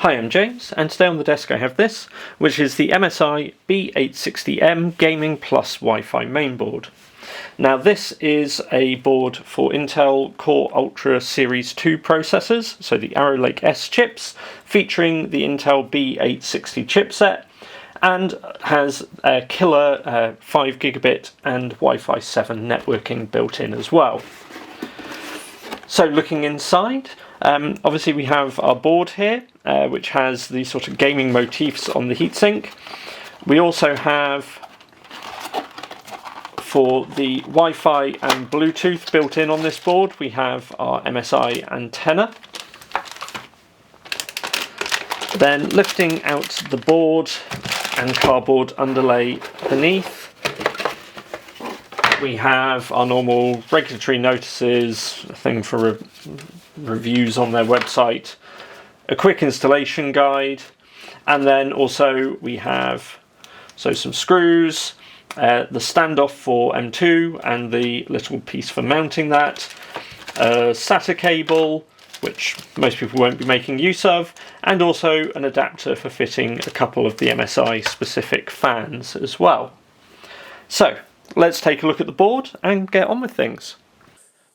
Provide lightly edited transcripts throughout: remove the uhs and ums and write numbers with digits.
Hi, I'm James, and today on the desk I have this, which is the MSI B860M Gaming Plus Wi-Fi mainboard. Now this is a board for Intel Core Ultra Series 2 processors, so the Arrow Lake S chips, featuring the Intel B860 chipset, and has a killer 5 gigabit and Wi-Fi 7 networking built in as well. So looking inside, obviously we have our board here, which has the sort of gaming motifs on the heatsink. We also have, for the Wi-Fi and Bluetooth built in on this board, we have our MSI antenna. Then lifting out the board and cardboard underlay beneath, we have our normal regulatory notices, a thing for reviews on their website, a quick installation guide, and then also we have some screws, the standoff for M2 and the little piece for mounting that, a SATA cable, which most people won't be making use of, and also an adapter for fitting a couple of the MSI specific fans as well. So let's take a look at the board and get on with things.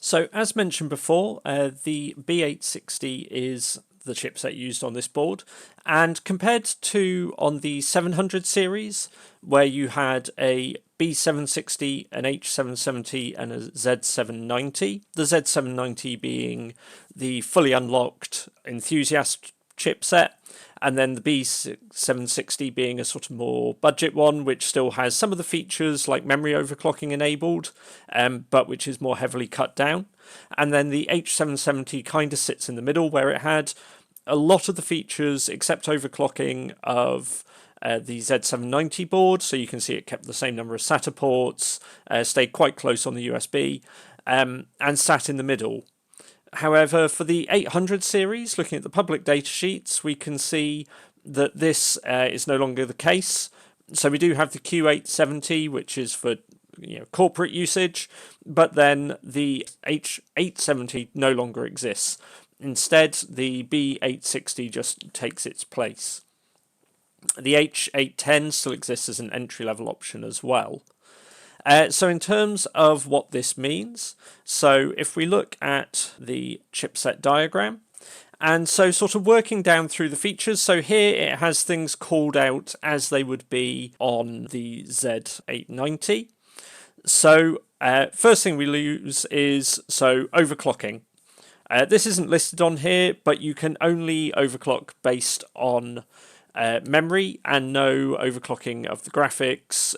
So as mentioned before, the B860 is the chipset used on this board, and compared to on the 700 series, where you had a B760, an H770 and a Z790, the Z790 being the fully unlocked enthusiast chipset, and then the B760 being a sort of more budget one, which still has some of the features like memory overclocking enabled, but which is more heavily cut down. And then the H770 kind of sits in the middle, where it had a lot of the features except overclocking of the Z790 board, so you can see it kept the same number of SATA ports, stayed quite close on the USB, and sat in the middle. However, for the 800 series, looking at the public data sheets, we can see that this is no longer the case. So we do have the Q870, which is for corporate usage, but then the H870 no longer exists. Instead, the B860 just takes its place. The H810 still exists as an entry-level option as well. So in terms of what this means, so if we look at the chipset diagram, and so sort of working down through the features, so here it has things called out as they would be on the Z890. So first thing we lose is overclocking. This isn't listed on here, but you can only overclock based on memory and no overclocking of the graphics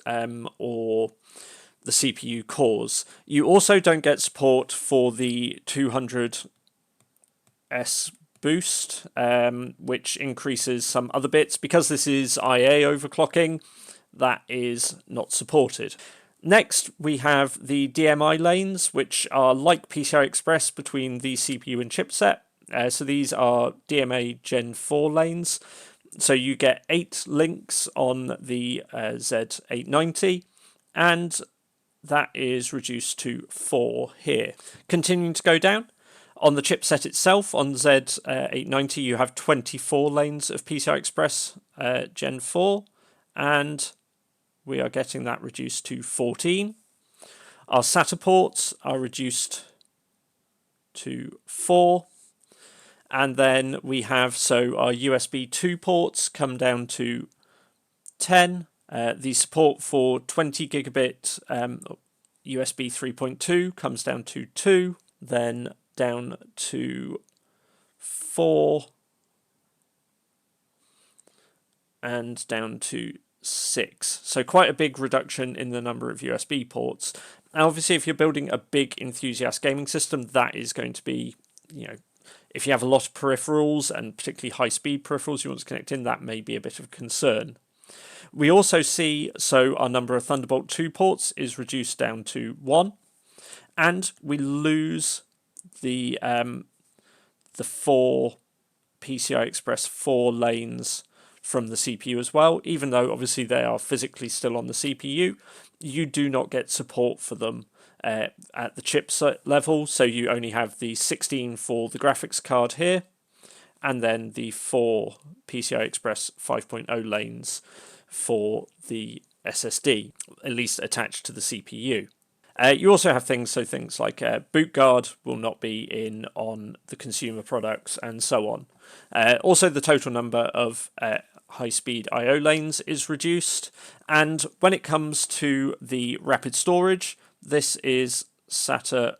or the CPU cores. You also don't get support for the 200S boost, which increases some other bits. Because this is IA overclocking, that is not supported. Next, we have the DMI lanes, which are like PCI Express between the CPU and chipset. So these are DMA Gen 4 lanes. So you get 8 links on the Z890, and that is reduced to 4 here. Continuing to go down, on the chipset itself, on Z890 you have 24 lanes of PCI Express Gen 4, and we are getting that reduced to 14. Our SATA ports are reduced to 4. And then we have, our USB 2 ports come down to 10. The support for 20 gigabit USB 3.2 comes down to 2, then down to 4, and down to 6. So quite a big reduction in the number of USB ports. Now obviously if you're building a big enthusiast gaming system, that is going to be, if you have a lot of peripherals, and particularly high-speed peripherals you want to connect in, that may be a bit of a concern. We also see, our number of Thunderbolt 2 ports is reduced down to 1, and we lose the 4 PCI Express 4 lanes from the CPU as well. Even though obviously they are physically still on the CPU, you do not get support for them at the chipset level, so you only have the 16 for the graphics card here, and then the 4 PCI Express 5.0 lanes for the SSD, at least attached to the CPU. You also have things like boot guard will not be in on the consumer products and so on. Also, the total number of high-speed I/O lanes is reduced, and when it comes to the rapid storage, this is SATA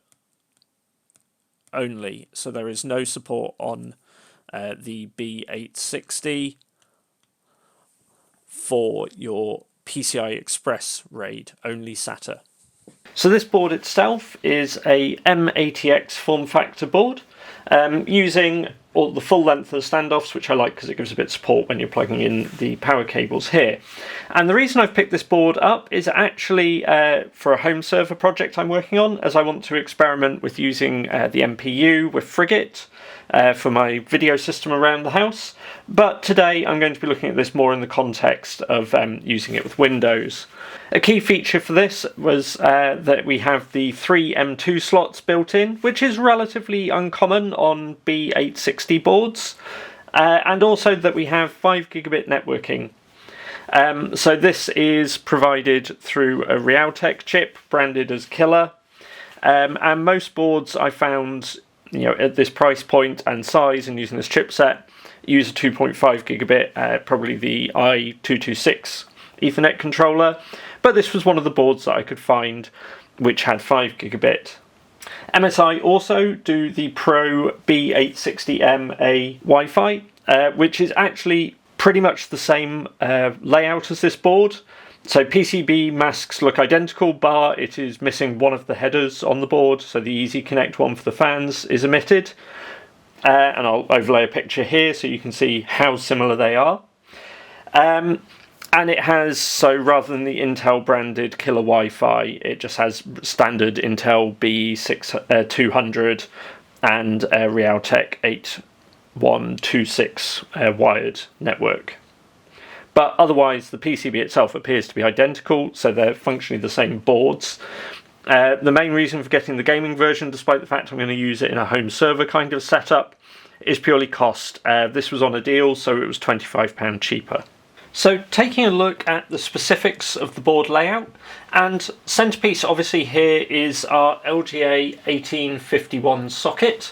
only, so there is no support on the B860 for your PCI Express RAID, only SATA. So this board itself is a mATX form factor board, using all the full length of the standoffs, which I like because it gives a bit of support when you're plugging in the power cables here. And the reason I've picked this board up is actually for a home server project I'm working on, as I want to experiment with using the MPU with Frigate for my video system around the house. But today I'm going to be looking at this more in the context of using it with Windows. A key feature for this was that we have the 3 M2 slots built in, which is relatively uncommon on B860 boards, and also that we have 5 gigabit networking. So this is provided through a Realtek chip branded as Killer, and most boards I found, at this price point and size and using this chipset, use a 2.5 gigabit, probably the i226 Ethernet controller, but this was one of the boards that I could find which had 5 gigabit. MSI also do the Pro B860M-A Wi-Fi, which is actually pretty much the same layout as this board. So PCB masks look identical, bar it is missing one of the headers on the board, so the Easy Connect one for the fans is omitted. And I'll overlay a picture here so you can see how similar they are. And it has, so rather than the Intel branded Killer Wi-Fi, it just has standard Intel B200 and Realtek 8126 wired network. But otherwise, the PCB itself appears to be identical, so they're functionally the same boards. The main reason for getting the gaming version, despite the fact I'm going to use it in a home server kind of setup, is purely cost. This was on a deal, so it was £25 cheaper. So taking a look at the specifics of the board layout, and centerpiece obviously here is our LGA 1851 socket,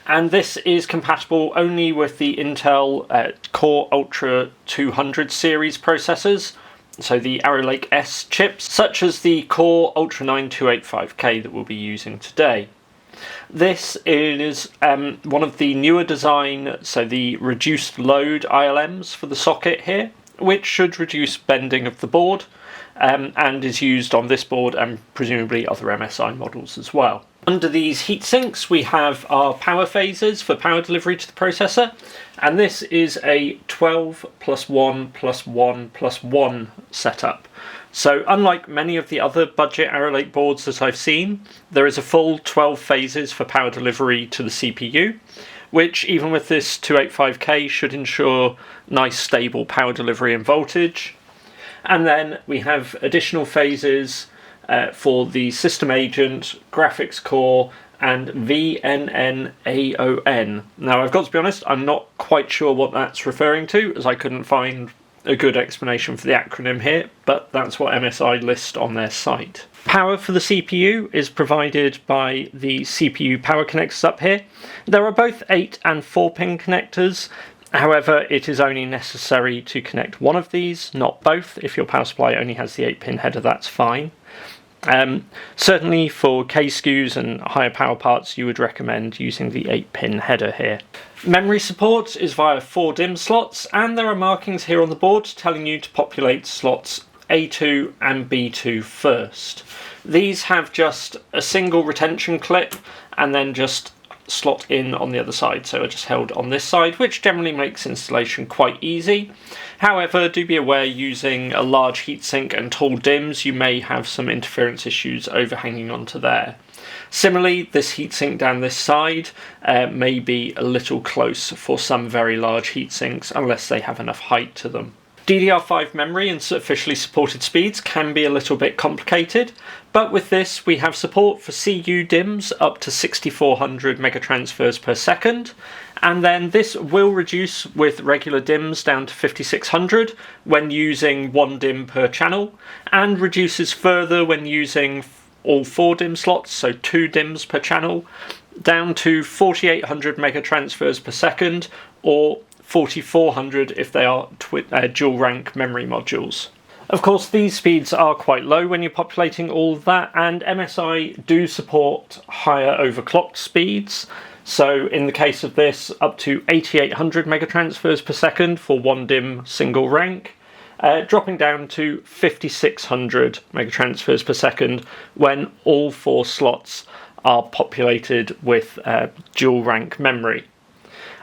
and this is compatible only with the Intel Core Ultra 200 series processors, so the Arrow Lake S chips, such as the Core Ultra 9285K that we'll be using today. This is one of the newer design, so the reduced load ILMs for the socket here, which should reduce bending of the board, and is used on this board and presumably other MSI models as well. Under these heat sinks we have our power phases for power delivery to the processor, and this is a 12 plus 1 plus 1 plus 1 setup. So unlike many of the other budget Arrow Lake boards that I've seen, there is a full 12 phases for power delivery to the CPU, which even with this 285K should ensure nice stable power delivery and voltage. And then we have additional phases for the system agent, graphics core, and VNN-AON. Now I've got to be honest, I'm not quite sure what that's referring to, as I couldn't find a good explanation for the acronym here, but that's what MSI list on their site. Power for the CPU is provided by the CPU power connectors up here. There are both 8 and 4 pin connectors, however it is only necessary to connect one of these, not both. If your power supply only has the 8 pin header, that's fine. Certainly for K SKUs and higher power parts you would recommend using the 8 pin header here. Memory support is via 4 DIMM slots, and there are markings here on the board telling you to populate slots A2 and B2 first. These have just a single retention clip and then just slot in on the other side, so are just held on this side, which generally makes installation quite easy. However, do be aware using a large heatsink and tall DIMMs you may have some interference issues overhanging onto there. Similarly, this heatsink down this side may be a little close for some very large heatsinks unless they have enough height to them. DDR5 memory and officially supported speeds can be a little bit complicated, but with this we have support for CU DIMMs up to 6400 megatransfers per second, and then this will reduce with regular DIMMs down to 5600 when using 1 DIMM per channel, and reduces further when using all 4 DIMM slots, so 2 DIMMs per channel, down to 4800 megatransfers per second, or 4400 if they are dual rank memory modules. Of course, these speeds are quite low when you're populating all of that, and MSI do support higher overclocked speeds. So in the case of this, up to 8800 megatransfers per second for 1 DIMM single rank, dropping down to 5600 megatransfers per second when all 4 slots are populated with dual rank memory.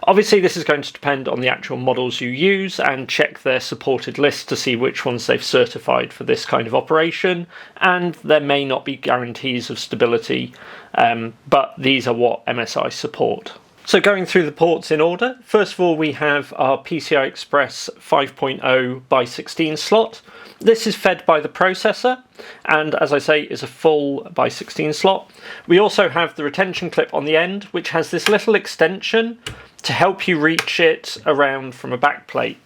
Obviously this is going to depend on the actual models you use, and check their supported list to see which ones they've certified for this kind of operation, and there may not be guarantees of stability, but these are what MSI support. So going through the ports in order, first of all we have our PCI Express 5.0 by 16 slot. This is fed by the processor, and as I say is a full by 16 slot. We also have the retention clip on the end, which has this little extension to help you reach it around from a backplate.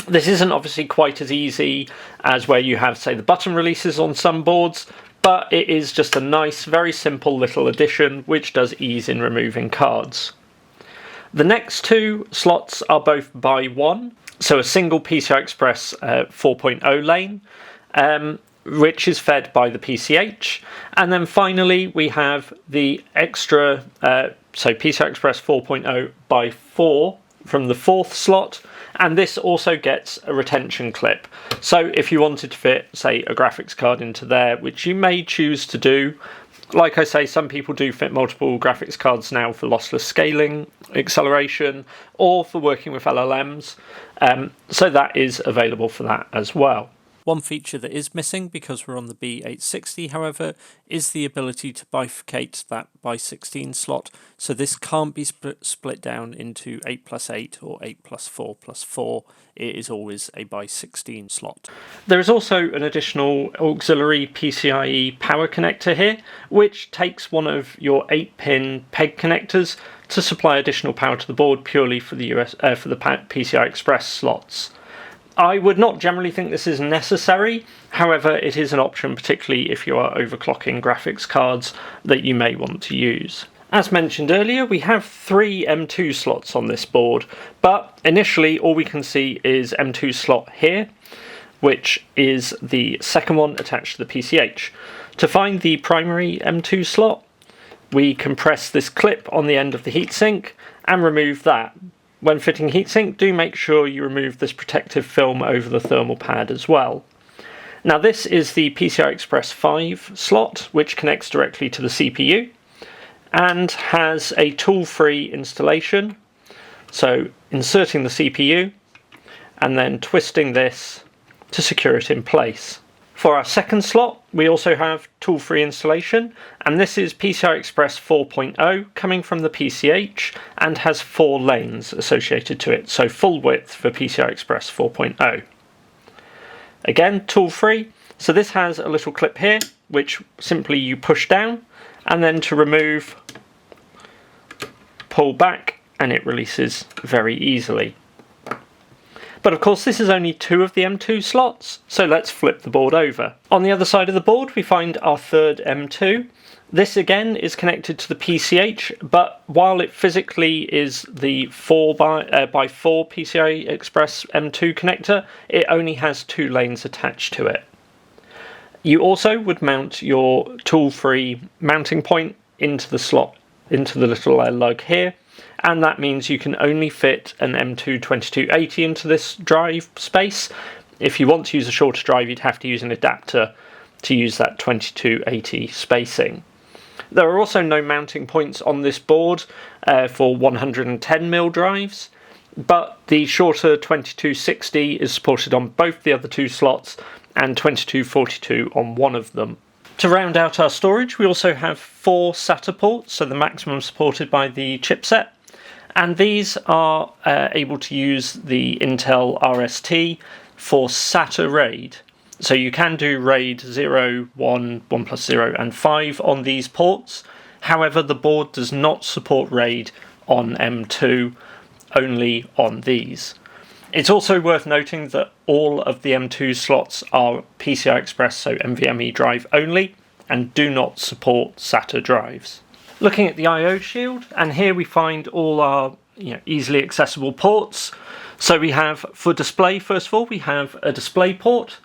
This isn't obviously quite as easy as where you have, say, the button releases on some boards, but it is just a nice, very simple little addition which does ease in removing cards. The next 2 slots are both by 1, so a single PCI Express 4.0 lane, which is fed by the PCH, and then finally we have the extra, so PCI Express 4.0 by 4 from the 4th slot, and this also gets a retention clip. So if you wanted to fit, say, a graphics card into there, which you may choose to do, like I say, some people do fit multiple graphics cards now for lossless scaling, acceleration, or for working with LLMs, so that is available for that as well. One feature that is missing, because we're on the B860, however, is the ability to bifurcate that by 16 slot, so this can't be split down into 8+8 or 8+4+4, it is always a by 16 slot. There is also an additional auxiliary PCIe power connector here, which takes one of your 8-pin PEG connectors to supply additional power to the board purely for the PCI Express slots. I would not generally think this is necessary, however it is an option, particularly if you are overclocking graphics cards that you may want to use. As mentioned earlier, we have 3 M2 slots on this board, but initially all we can see is M2 slot here, which is the second one attached to the PCH. To find the primary M2 slot, we compress this clip on the end of the heatsink and remove that. When fitting heatsink, do make sure you remove this protective film over the thermal pad as well. Now this is the PCI Express 5 slot, which connects directly to the CPU and has a tool-free installation. So inserting the CPU and then twisting this to secure it in place. For our second slot, we also have tool-free installation, and this is PCI Express 4.0 coming from the PCH and has 4 lanes associated to it, so full width for PCI Express 4.0. Again, tool-free, so this has a little clip here, which simply you push down, and then to remove, pull back, and it releases very easily. But of course this is only 2 of the M2 slots, so let's flip the board over. On the other side of the board we find our third M2. This again is connected to the PCH, but while it physically is the 4x4 PCI Express M2 connector, it only has 2 lanes attached to it. You also would mount your tool-free mounting point into the slot, into the little lug here, and that means you can only fit an M2 2280 into this drive space. If you want to use a shorter drive, you'd have to use an adapter to use that 2280 spacing. There are also no mounting points on this board for 110mm drives, but the shorter 2260 is supported on both the other 2 slots and 2242 on one of them. To round out our storage, we also have 4 SATA ports, so the maximum supported by the chipset, and these are able to use the Intel RST for SATA RAID. So you can do RAID 0, 1, 1+0 and 5 on these ports. However, the board does not support RAID on M2, only on these. It's also worth noting that all of the M2 slots are PCI Express, so NVMe drive only, and do not support SATA drives. Looking at the I/O shield, and here we find all our easily accessible ports. So we have, for display, first of all, we have a display port.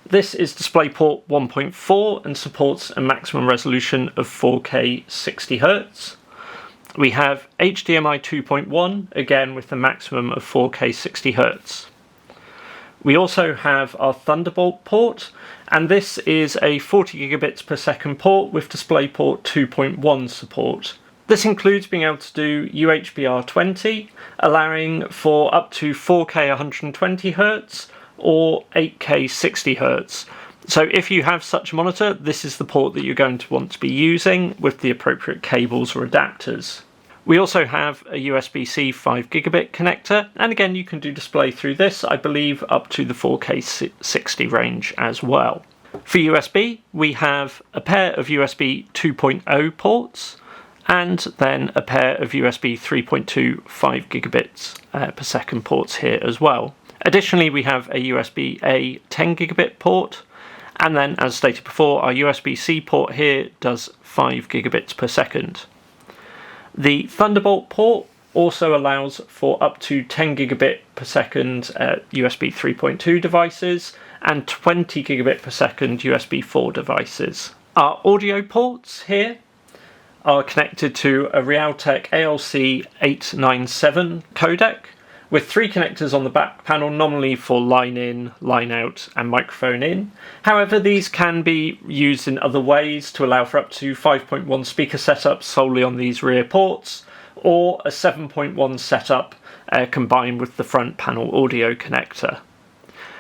This is DisplayPort 1.4 and supports a maximum resolution of 4K 60Hz. We have HDMI 2.1, again with a maximum of 4K 60Hz. We also have our Thunderbolt port, and this is a 40 gigabits per second port with DisplayPort 2.1 support. This includes being able to do UHBR20, allowing for up to 4K 120Hz or 8K 60Hz. So if you have such a monitor, this is the port that you're going to want to be using with the appropriate cables or adapters. We also have a USB-C 5 gigabit connector, and again you can do display through this, I believe up to the 4K 60 range as well. For USB, we have a pair of USB 2.0 ports, and then a pair of USB 3.2 5 gigabits per second ports here as well. Additionally, we have a USB-A 10 gigabit port, and then, as stated before, our USB-C port here does 5 gigabits per second. The Thunderbolt port also allows for up to 10 gigabit per second USB 3.2 devices and 20 gigabit per second USB 4 devices. Our audio ports here are connected to a Realtek ALC 897 codec, with 3 connectors on the back panel, nominally for line in, line out and microphone in. However, these can be used in other ways to allow for up to 5.1 speaker setup solely on these rear ports, or a 7.1 setup combined with the front panel audio connector.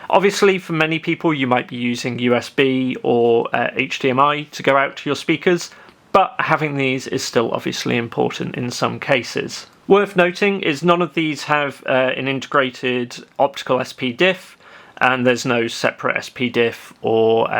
Obviously, for many people you might be using USB or HDMI to go out to your speakers, but having these is still obviously important in some cases. Worth noting is none of these have an integrated optical SPDIF, and there's no separate SPDIF or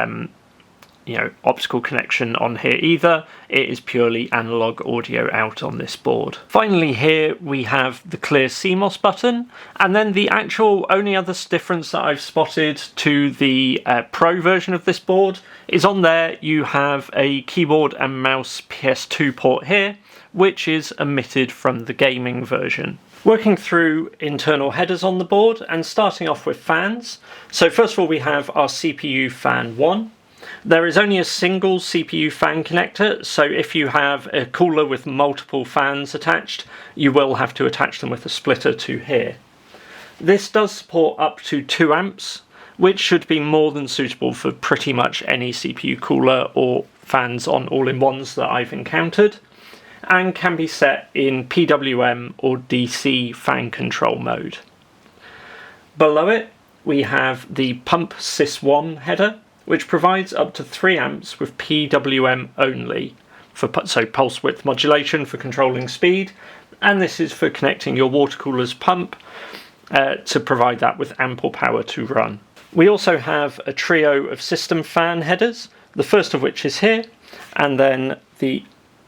optical connection on here either. It is purely analog audio out on this board. Finally, here we have the clear CMOS button, and then the actual only other difference that I've spotted to the Pro version of this board is on there you have a keyboard and mouse PS2 port here, which is omitted from the gaming version. Working through internal headers on the board and starting off with fans. So first of all we have our CPU fan 1. There is only a single CPU fan connector, so if you have a cooler with multiple fans attached, you will have to attach them with a splitter to here. This does support up to 2 amps, which should be more than suitable for pretty much any CPU cooler or fans on all-in-ones that I've encountered, and can be set in PWM or DC fan control mode. Below it we have the pump sys1 header, which provides up to 3 amps with PWM only, so pulse width modulation for controlling speed, and this is for connecting your water cooler's pump to provide that with ample power to run. We also have a trio of system fan headers, the first of which is here, and then the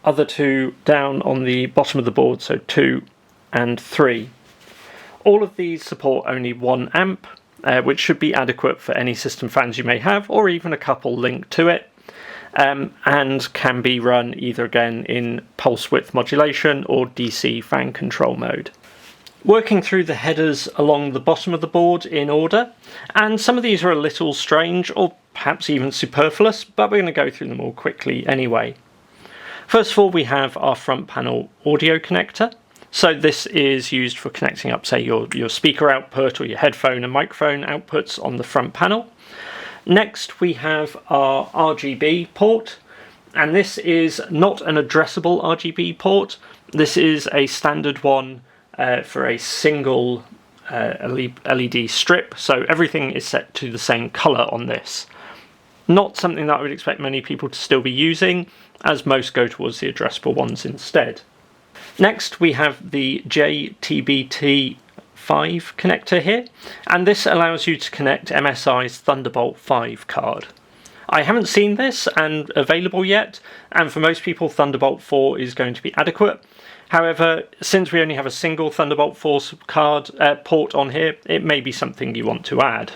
other 2 down on the bottom of the board, so 2 and 3. All of these support only 1 amp, which should be adequate for any system fans you may have, or even a couple linked to it, and can be run either again in pulse width modulation or DC fan control mode. Working through the headers along the bottom of the board in order, and some of these are a little strange or perhaps even superfluous, but we're going to go through them all quickly anyway. First of all, we have our front panel audio connector. So this is used for connecting up, say, your speaker output or your headphone and microphone outputs on the front panel. Next, we have our RGB port, and this is not an addressable RGB port. This is a standard one for a single LED strip, so everything is set to the same colour on this. Not something that I would expect many people to still be using, as most go towards the addressable ones instead. Next we have the JTBT B5 connector here, and this allows you to connect MSI's Thunderbolt 5 card. I haven't seen this and available yet, and for most people Thunderbolt 4 is going to be adequate. However, since we only have a single Thunderbolt 4 card port on here, it may be something you want to add.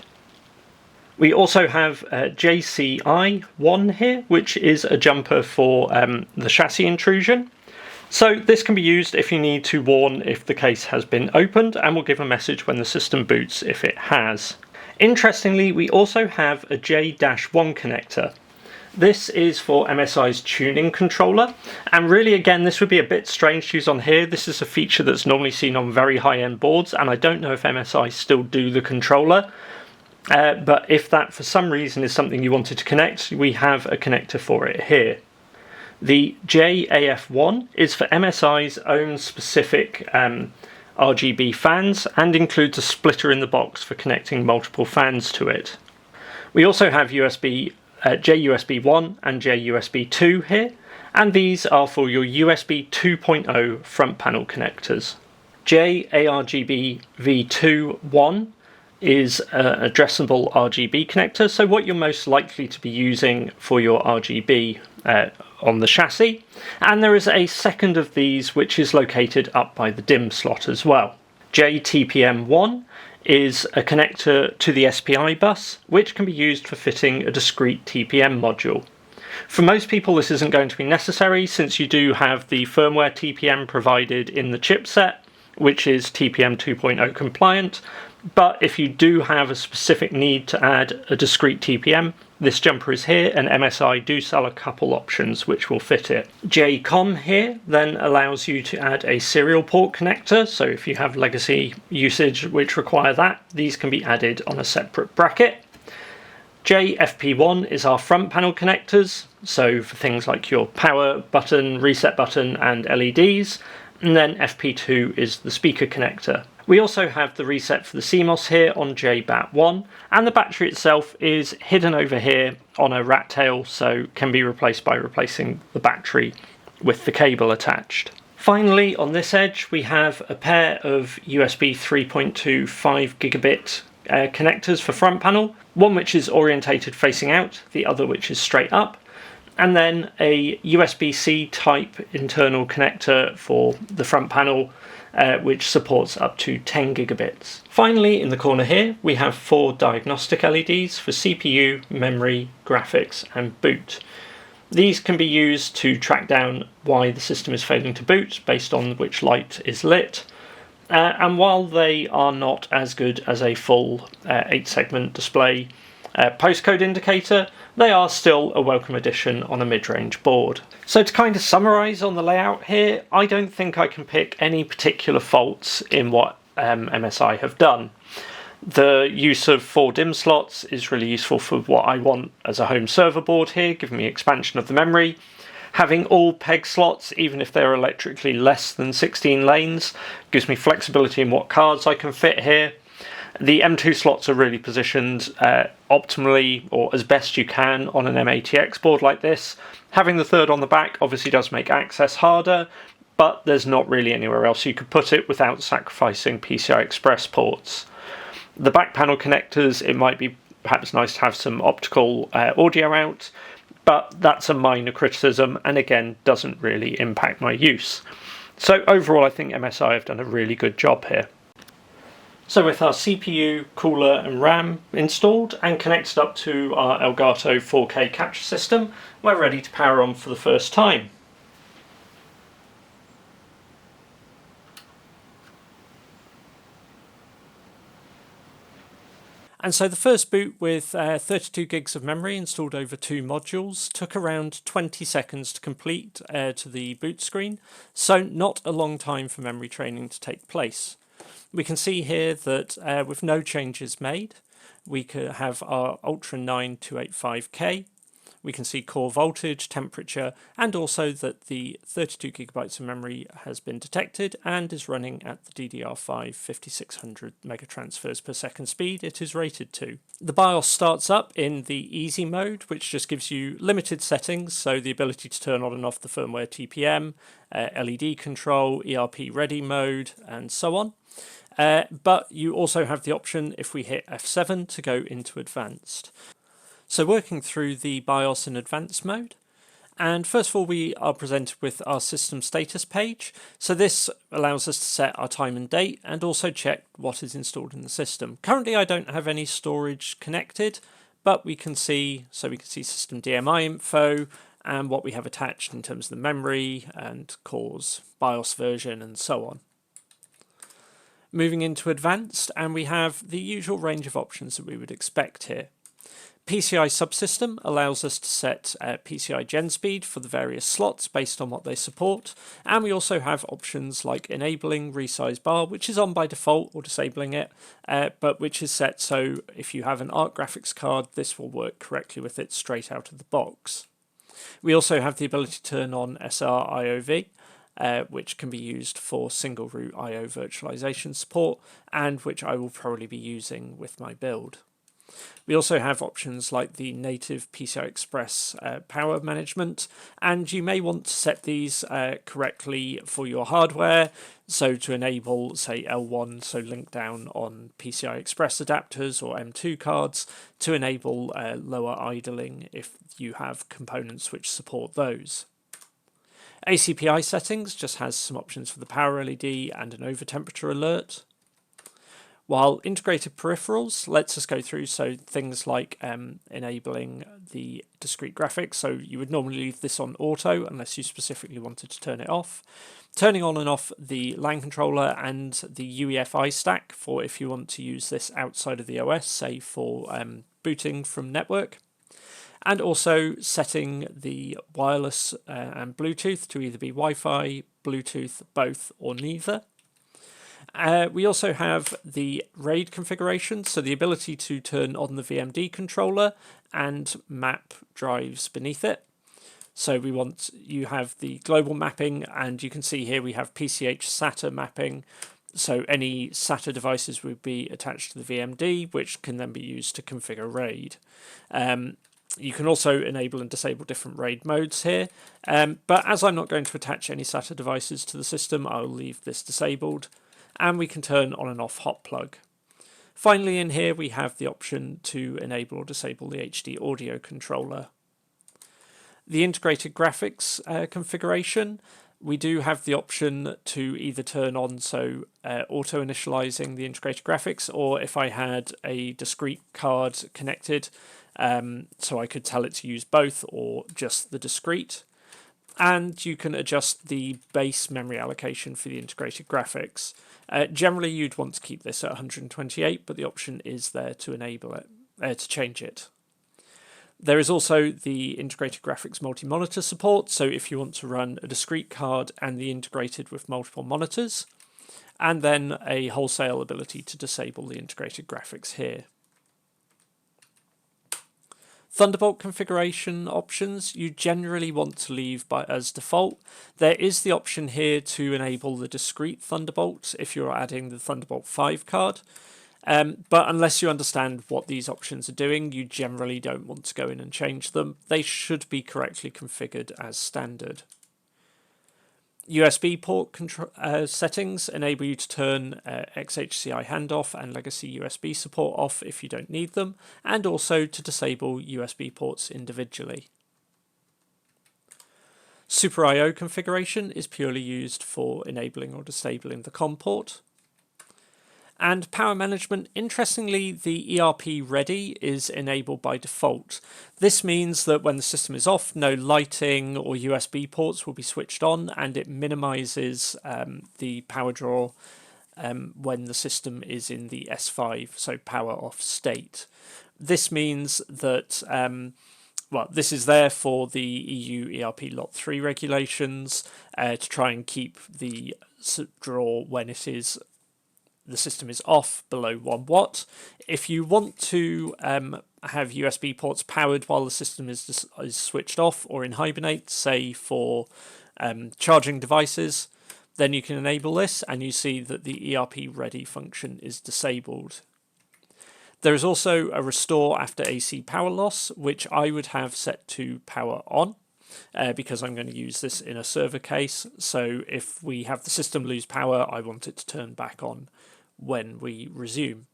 We also have JCI1 here, which is a jumper for the chassis intrusion. So this can be used if you need to warn if the case has been opened, and will give a message when the system boots if it has. Interestingly, we also have a J-1 connector. This is for MSI's tuning controller, and really again this would be a bit strange to use on here. This is a feature that's normally seen on very high-end boards, and I don't know if MSI still do the controller. But if that for some reason is something you wanted to connect, we have a connector for it here. The JAF1 is for MSI's own specific RGB fans, and includes a splitter in the box for connecting multiple fans to it. We also have JUSB 1 and JUSB 2 here, and these are for your USB 2.0 front panel connectors. JARGB V2.1 is an addressable RGB connector, so what you're most likely to be using for your RGB on the chassis, and there is a second of these which is located up by the DIMM slot as well. JTPM1 is a connector to the SPI bus, which can be used for fitting a discrete TPM module. For most people this isn't going to be necessary, since you do have the firmware TPM provided in the chipset, which is TPM 2.0 compliant, but if you do have a specific need to add a discrete TPM, this jumper is here, and MSI do sell a couple options which will fit it. JCOM here then allows you to add a serial port connector, so if you have legacy usage which require that, these can be added on a separate bracket. JFP1 is our front panel connectors, so for things like your power button, reset button and LEDs, and then FP2 is the speaker connector. We also have the reset for the CMOS here on JBAT1, and the battery itself is hidden over here on a rat tail, so can be replaced by replacing the battery with the cable attached. Finally, on this edge we have a pair of USB 3.2 5GB connectors for front panel, one which is orientated facing out, the other which is straight up, and then a USB-C type internal connector for the front panel, which supports up to 10 gigabits. Finally, in the corner here, we have 4 diagnostic LEDs for CPU, memory, graphics and boot. These can be used to track down why the system is failing to boot based on which light is lit. And while they are not as good as a full 8-segment display postcode indicator, they are still a welcome addition on a mid-range board. So to kind of summarise on the layout here, I don't think I can pick any particular faults in what MSI have done. The use of 4 DIMM slots is really useful for what I want as a home server board here, giving me expansion of the memory. Having all PEG slots, even if they're electrically less than 16 lanes, gives me flexibility in what cards I can fit here. The M2 slots are really positioned optimally, or as best you can, on an mATX board like this. Having the third on the back obviously does make access harder, but there's not really anywhere else you could put it without sacrificing PCI Express ports. The back panel connectors, it might be perhaps nice to have some optical audio out, but that's a minor criticism and again doesn't really impact my use. So overall I think MSI have done a really good job here. So with our CPU, cooler and RAM installed and connected up to our Elgato 4K capture system, we're ready to power on for the first time. And so the first boot with 32 gigs of memory installed over 2 modules took around 20 seconds to complete to the boot screen, so not a long time for memory training to take place. We can see here that with no changes made, we could have our Ultra 9 285K. We can see core voltage, temperature, and also that the 32 gigabytes of memory has been detected and is running at the DDR5 5600 megatransfers per second speed it is rated to. The BIOS starts up in the easy mode, which just gives you limited settings, so the ability to turn on and off the firmware TPM, LED control, ERP ready mode, and so on. But you also have the option, if we hit F7, to go into advanced. So working through the BIOS in advanced mode, and first of all we are presented with our system status page. So this allows us to set our time and date and also check what is installed in the system. Currently I don't have any storage connected, but we can see system DMI info and what we have attached in terms of the memory and cores, BIOS version and so on. Moving into advanced, and we have the usual range of options that we would expect here. PCI subsystem allows us to set PCI gen speed for the various slots based on what they support, and we also have options like enabling resize bar, which is on by default, or disabling it, but which is set so if you have an ARC graphics card, this will work correctly with it straight out of the box. We also have the ability to turn on SR-IOV, which can be used for single root I/O virtualization support, and which I will probably be using with my build. We also have options like the native PCI Express power management, and you may want to set these correctly for your hardware, so to enable, say, L1, so link down on PCI Express adapters or M2 cards, to enable lower idling if you have components which support those. ACPI settings just has some options for the power LED and an over temperature alert. While integrated peripherals lets us go through things like enabling the discrete graphics, so you would normally leave this on auto unless you specifically wanted to turn it off. Turning on and off the LAN controller and the UEFI stack for if you want to use this outside of the OS, say for booting from network. And also setting the wireless and Bluetooth to either be Wi-Fi, Bluetooth, both or neither. We also have the RAID configuration, so the ability to turn on the VMD controller and map drives beneath it. So you have the global mapping, and you can see here we have PCH SATA mapping. So any SATA devices would be attached to the VMD, which can then be used to configure RAID. You can also enable and disable different RAID modes here, but as I'm not going to attach any SATA devices to the system, I'll leave this disabled. And we can turn on and off hot plug. Finally, in here we have the option to enable or disable the HD audio controller. The integrated graphics configuration, we do have the option to either turn on auto initializing the integrated graphics, or if I had a discrete card connected, so I could tell it to use both or just the discrete. And you can adjust the base memory allocation for the integrated graphics. Generally, you'd want to keep this at 128, but the option is there to enable it, to change it. There is also the integrated graphics multi-monitor support, so if you want to run a discrete card and the integrated with multiple monitors, and then a wholesale ability to disable the integrated graphics here. Thunderbolt configuration options you generally want to leave as default. There is the option here to enable the discrete Thunderbolt if you're adding the Thunderbolt 5 card, but unless you understand what these options are doing, you generally don't want to go in and change them. They should be correctly configured as standard. USB port settings enable you to turn XHCI handoff and legacy USB support off if you don't need them, and also to disable USB ports individually. Super I/O configuration is purely used for enabling or disabling the COM port. And power management, interestingly, the ERP ready is enabled by default. This means that when the system is off, no lighting or USB ports will be switched on, and it minimizes the power draw when the system is in the S5, so power off state. This means that this is there for the EU ERP Lot 3 regulations to try and keep the draw when the system is off below 1 watt. If you want to have USB ports powered while the system is switched off or in hibernate, say for charging devices, then you can enable this, and you see that the ERP ready function is disabled. There is also a restore after AC power loss, which I would have set to power on. Because I'm going to use this in a server case, so if we have the system lose power, I want it to turn back on when we resume.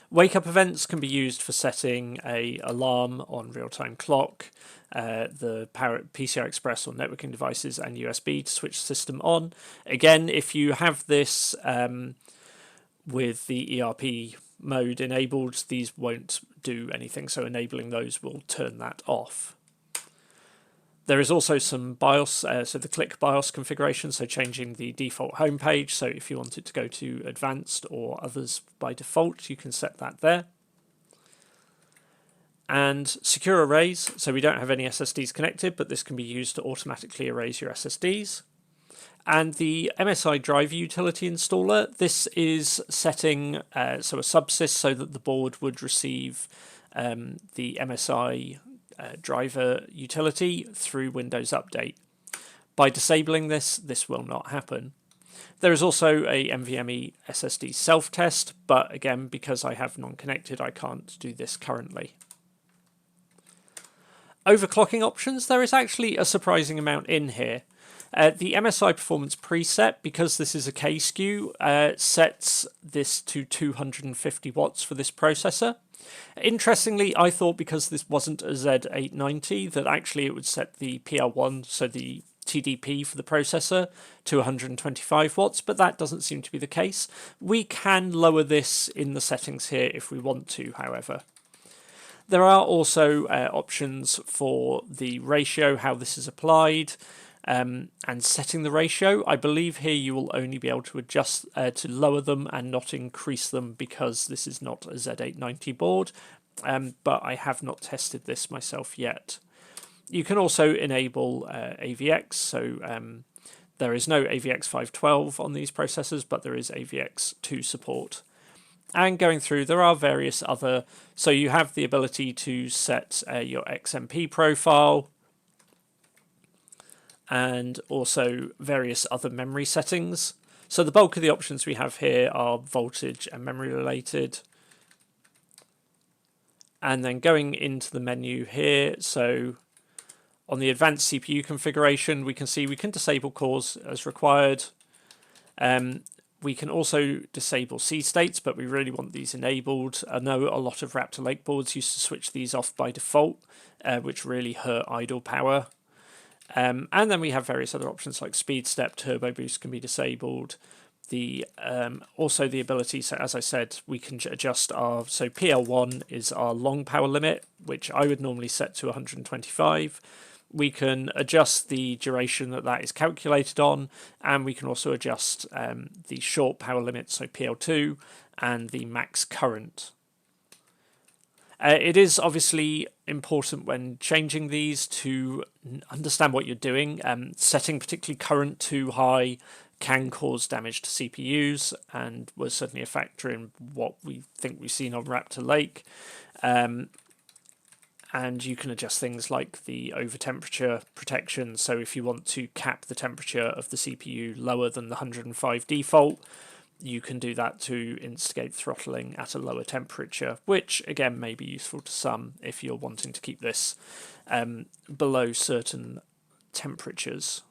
Wake up events can be used for setting an alarm on real-time clock, the PCI Express or networking devices, and USB to switch the system on. Again, if you have this with the ERP mode enabled, these won't do anything, so enabling those will turn that off. There is also some BIOS, so the click BIOS configuration, so changing the default homepage. So if you want it to go to advanced or others by default, you can set that there. And secure arrays, so we don't have any SSDs connected, but this can be used to automatically erase your SSDs. And the MSI driver utility installer, this is setting so a subsys so that the board would receive the MSI driver utility through Windows Update. By disabling this, this will not happen. There is also a NVMe SSD self-test, but again, because I have non-connected, I can't do this currently. Overclocking options, there is actually a surprising amount in here. The MSI Performance preset, because this is a K SKU, sets this to 250 watts for this processor. Interestingly, I thought because this wasn't a Z890 that actually it would set the PL1, so the TDP for the processor, to 125 watts, but that doesn't seem to be the case. We can lower this in the settings here if we want to, however. There are also options for the ratio, how this is applied, and setting the ratio. I believe here you will only be able to adjust to lower them and not increase them because this is not a Z890 board, but I have not tested this myself yet. You can also enable AVX, so there is no AVX 512 on these processors, but there is AVX2 support. And going through, there are various other, so you have the ability to set your XMP profile, and also various other memory settings. So the bulk of the options we have here are voltage and memory related. And then going into the menu here, so on the advanced CPU configuration, we can see we can disable cores as required. We can also disable C states, but we really want these enabled. I know a lot of Raptor Lake boards used to switch these off by default, which really hurt idle power. And then we have various other options like speed step, turbo boost can be disabled. Also the ability, so as I said, we can adjust our, so PL1 is our long power limit, which I would normally set to 125. We can adjust the duration that is calculated on, and we can also adjust the short power limit, so PL2, and the max current. It is obviously important when changing these to understand what you're doing. Setting particularly current too high can cause damage to CPUs, and was certainly a factor in what we think we've seen on Raptor Lake. And you can adjust things like the over temperature protection. So if you want to cap the temperature of the CPU lower than the 105 default, you can do that to instigate throttling at a lower temperature, which again may be useful to some if you're wanting to keep this below certain temperatures.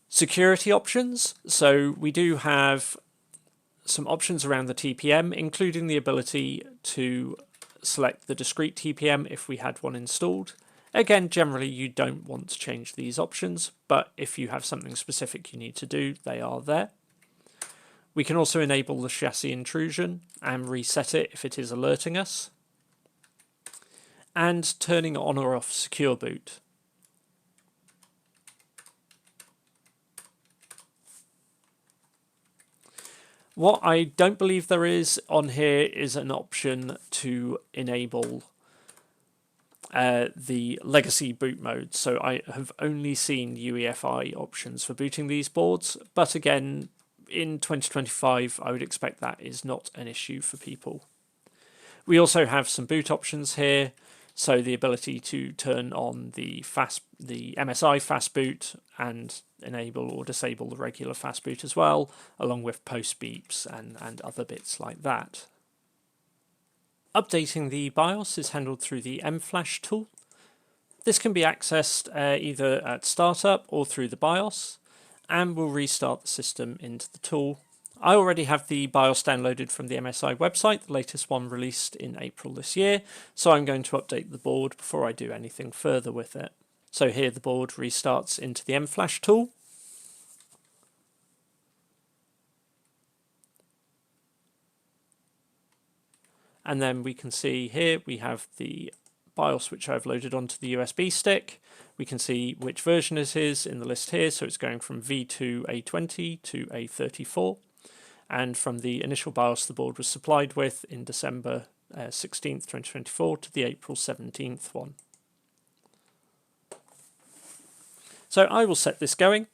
Security options. So we do have some options around the TPM, including the ability to select the discrete TPM if we had one installed. Again, generally you don't want to change these options, but if you have something specific you need to do, they are there. We can also enable the chassis intrusion and reset it if it is alerting us. And turning on or off secure boot. What I don't believe there is on here is an option to enable the legacy boot mode. So I have only seen UEFI options for booting these boards, but again, in 2025, I would expect that is not an issue for people. We also have some boot options here, so the ability to turn on the MSI fast boot and enable or disable the regular fast boot as well, along with post beeps and other bits like that. Updating the BIOS is handled through the mFlash tool. This can be accessed either at startup or through the BIOS, and we'll restart the system into the tool. I already have the BIOS downloaded from the MSI website, the latest one released in April this year, so I'm going to update the board before I do anything further with it. So here the board restarts into the M-Flash tool. And then we can see here we have the BIOS which I've loaded onto the USB stick. We can see which version it is in the list here, so it's going from V2A20 to A34. And from the initial BIOS the board was supplied with in December 16th, 2024 to the April 17th one. So I will set this going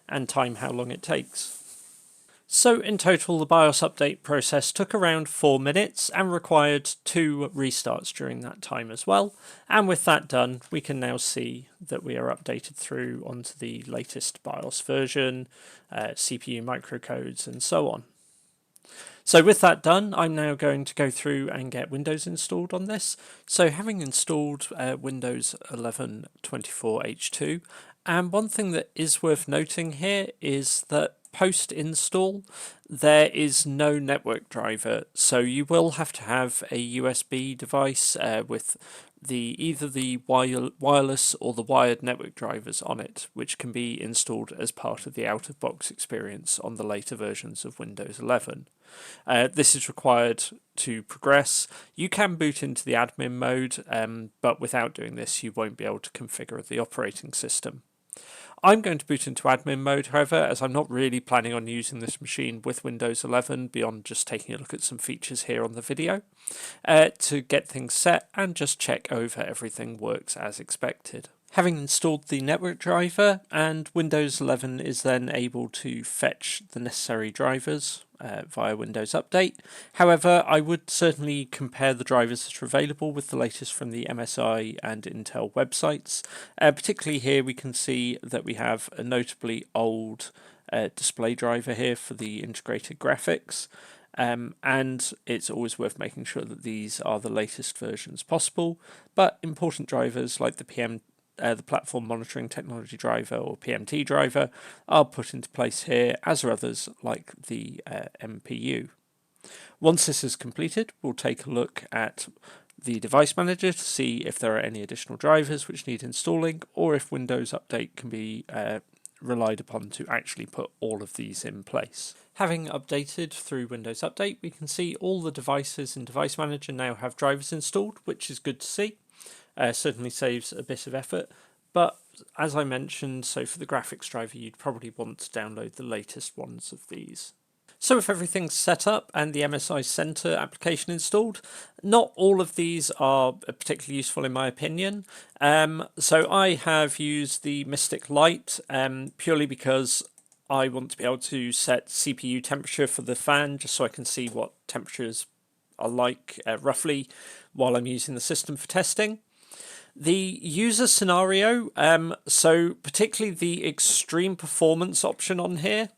and time how long it takes. So in total the BIOS update process took around 4 minutes and required 2 restarts during that time as well. And with that done, we can now see that we are updated through onto the latest BIOS version, CPU microcodes and so on. So with that done, I'm now going to go through and get Windows installed on this. So having installed Windows 11 24H2, and one thing that is worth noting here is that post-install there is no network driver, so you will have to have a USB device with either the wireless or the wired network drivers on it, which can be installed as part of the out-of-box experience on the later versions of Windows 11. This is required to progress. You can boot into the admin mode, but without doing this you won't be able to configure the operating system. I'm going to boot into admin mode, however, as I'm not really planning on using this machine with Windows 11 beyond just taking a look at some features here on the video, to get things set and just check over everything works as expected. Having installed the network driver, and Windows 11 is then able to fetch the necessary drivers via Windows Update. However, I would certainly compare the drivers that are available with the latest from the MSI and Intel websites. Particularly here we can see that we have a notably old display driver here for the integrated graphics. And it's always worth making sure that these are the latest versions possible, but important drivers like the Platform Monitoring Technology driver or PMT driver are put into place here, as are others like the MPU. Once this is completed, we'll take a look at the device manager to see if there are any additional drivers which need installing, or if Windows Update can be relied upon to actually put all of these in place. Having updated through Windows Update, we can see all the devices in Device Manager now have drivers installed, which is good to see. Certainly saves a bit of effort, but as I mentioned, so for the graphics driver you'd probably want to download the latest ones of these. So if everything's set up and the MSI Center application installed, not all of these are particularly useful in my opinion. So I have used the Mystic Lite purely because I want to be able to set CPU temperature for the fan just so I can see what temperatures are like roughly while I'm using the system for testing. The user scenario, so particularly the extreme performance option on here,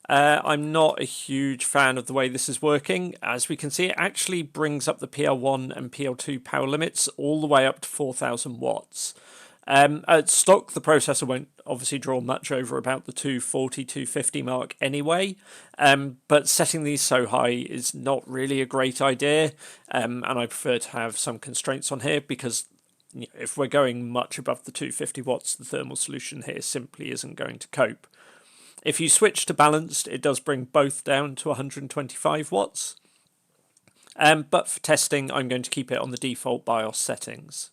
I'm not a huge fan of the way this is working. As we can see, it actually brings up the PL1 and PL2 power limits all the way up to 4000 watts. At stock, the processor won't obviously draw much over about the 240, 250 mark anyway, but setting these so high is not really a great idea, and I prefer to have some constraints on here because if we're going much above the 250 watts, the thermal solution here simply isn't going to cope. If you switch to balanced, it does bring both down to 125 watts. But for testing, I'm going to keep it on the default BIOS settings.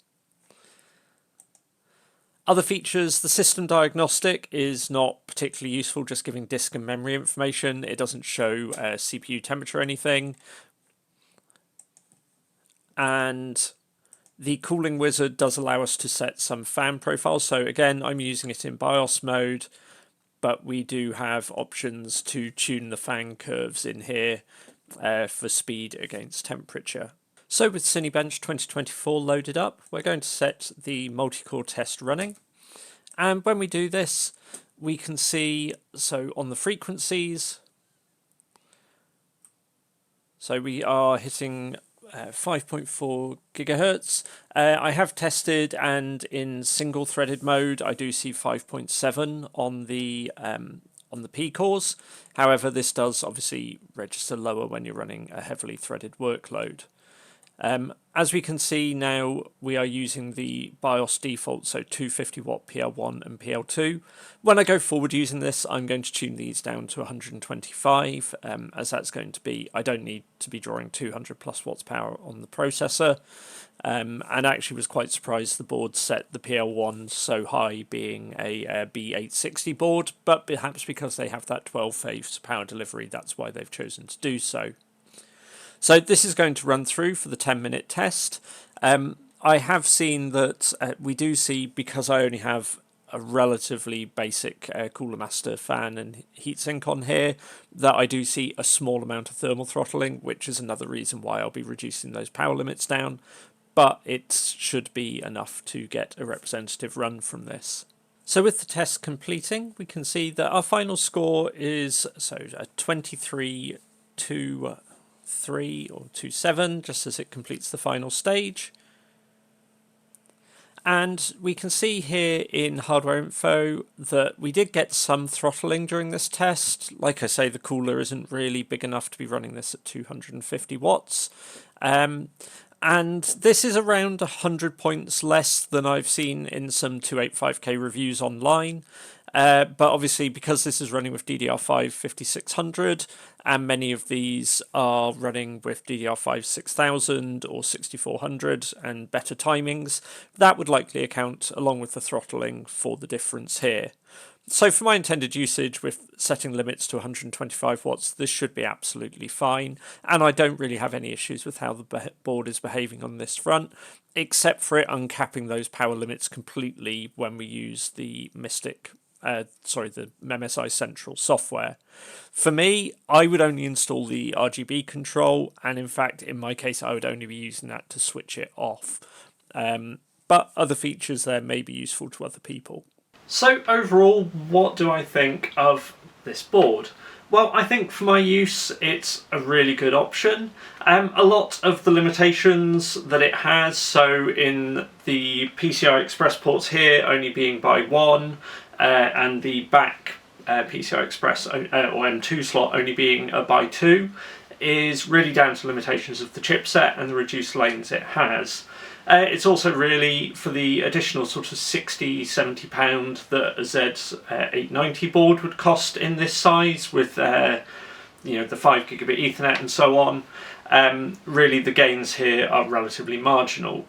Other features, the system diagnostic is not particularly useful, just giving disk and memory information. It doesn't show CPU temperature or anything. And the cooling wizard does allow us to set some fan profiles. So again, I'm using it in BIOS mode, but we do have options to tune the fan curves in here for speed against temperature. So with Cinebench 2024 loaded up, we're going to set the multi-core test running. And when we do this, we can see, so on the frequencies, so we are hitting 5.4 gigahertz. I have tested, and in single threaded mode I do see 5.7 on the P cores. However, this does obviously register lower when you're running a heavily threaded workload. As we can see now, we are using the BIOS default, so 250 watt PL1 and PL2. When I go forward using this, I'm going to tune these down to 125, as that's going to be, I don't need to be drawing 200 plus watts power on the processor. And actually was quite surprised the board set the PL1 so high, being a B860 board, but perhaps because they have that 12 phase power delivery, that's why they've chosen to do so. So this is going to run through for the 10-minute test. I have seen that we do see, because I only have a relatively basic Cooler Master fan and heatsink on here, that I do see a small amount of thermal throttling, which is another reason why I'll be reducing those power limits down. But it should be enough to get a representative run from this. So with the test completing, we can see that our final score is a 23 to 3 or 2.7, just as it completes the final stage. And we can see here in hardware info that we did get some throttling during this test. Like I say, the cooler isn't really big enough to be running this at 250 watts. And this is around 100 points less than I've seen in some 285K reviews online. But obviously, because this is running with DDR5 5600, and many of these are running with DDR5 6000 or 6400 and better timings, that would likely account, along with the throttling, for the difference here. So for my intended usage, with setting limits to 125 watts, this should be absolutely fine, and I don't really have any issues with how the board is behaving on this front, except for it uncapping those power limits completely when we use the the MSI Central software. For me, I would only install the RGB control, and in fact, in my case, I would only be using that to switch it off. But other features there may be useful to other people. So overall, what do I think of this board? Well, I think for my use, it's a really good option. A lot of the limitations that it has, so in the PCI Express ports here only being by 1, and the back PCI Express or M2 slot only being a by 2, is really down to limitations of the chipset and the reduced lanes it has. It's also really for the additional sort of £60–70 that a Z890 board would cost in this size, with the 5 gigabit Ethernet and so on. Really, the gains here are relatively marginal.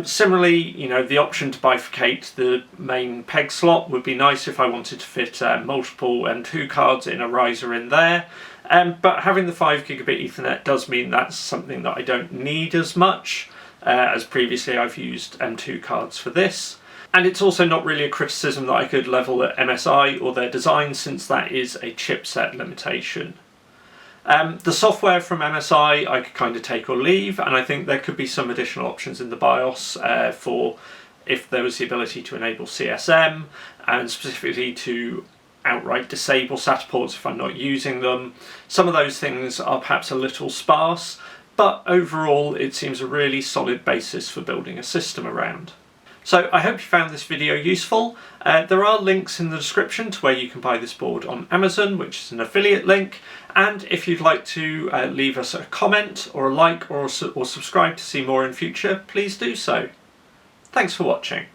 Similarly, the option to bifurcate the main PEG slot would be nice if I wanted to fit multiple M2 cards in a riser in there. But having the 5 gigabit Ethernet does mean that's something that I don't need as much, as previously I've used M2 cards for this. And it's also not really a criticism that I could level at MSI or their design, since that is a chipset limitation. The software from MSI I could kind of take or leave, and I think there could be some additional options in the BIOS for if there was the ability to enable CSM, and specifically to outright disable SATA ports if I'm not using them. Some of those things are perhaps a little sparse, but overall it seems a really solid basis for building a system around. So I hope you found this video useful. There are links in the description to where you can buy this board on Amazon, which is an affiliate link, and if you'd like to leave us a comment or a like or subscribe to see more in future, please do so. Thanks for watching.